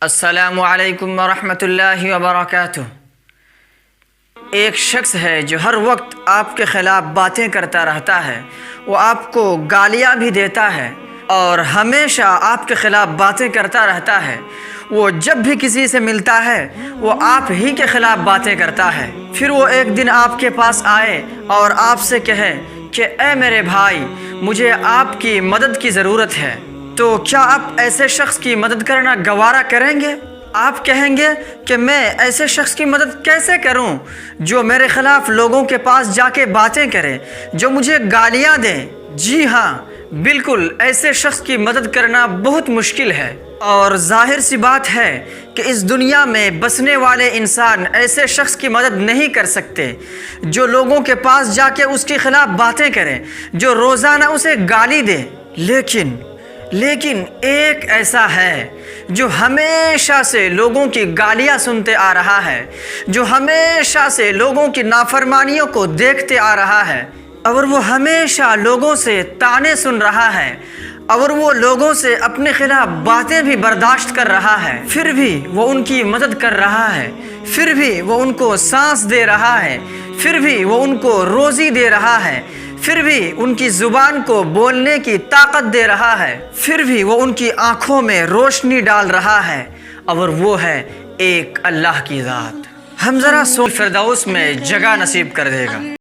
السلام علیکم ورحمۃ اللہ وبرکاتہ۔ ایک شخص ہے جو ہر وقت آپ کے خلاف باتیں کرتا رہتا ہے، وہ آپ کو گالیاں بھی دیتا ہے اور ہمیشہ آپ کے خلاف باتیں کرتا رہتا ہے۔ وہ جب بھی کسی سے ملتا ہے وہ آپ ہی کے خلاف باتیں کرتا ہے۔ پھر وہ ایک دن آپ کے پاس آئے اور آپ سے کہے کہ اے میرے بھائی، مجھے آپ کی مدد کی ضرورت ہے، تو کیا آپ ایسے شخص کی مدد کرنا گوارا کریں گے؟ آپ کہیں گے کہ میں ایسے شخص کی مدد کیسے کروں جو میرے خلاف لوگوں کے پاس جا کے باتیں کرے، جو مجھے گالیاں دے؟ جی ہاں، بالکل ایسے شخص کی مدد کرنا بہت مشکل ہے، اور ظاہر سی بات ہے کہ اس دنیا میں بسنے والے انسان ایسے شخص کی مدد نہیں کر سکتے جو لوگوں کے پاس جا کے اس کے خلاف باتیں کرے، جو روزانہ اسے گالی دے۔ لیکن ایک ایسا ہے جو ہمیشہ سے لوگوں کی گالیاں سنتے آ رہا ہے، جو ہمیشہ سے لوگوں کی نافرمانیوں کو دیکھتے آ رہا ہے، اور وہ ہمیشہ لوگوں سے طعنے سن رہا ہے، اور وہ لوگوں سے اپنے خلاف باتیں بھی برداشت کر رہا ہے، پھر بھی وہ ان کی مدد کر رہا ہے، پھر بھی وہ ان کو سانس دے رہا ہے، پھر بھی وہ ان کو روزی دے رہا ہے، پھر بھی ان کی زبان کو بولنے کی طاقت دے رہا ہے، پھر بھی وہ ان کی آنکھوں میں روشنی ڈال رہا ہے، اور وہ ہے ایک اللہ کی ذات۔ ہم ذرا سوچ فردوس میں جگہ نصیب کر دے گا۔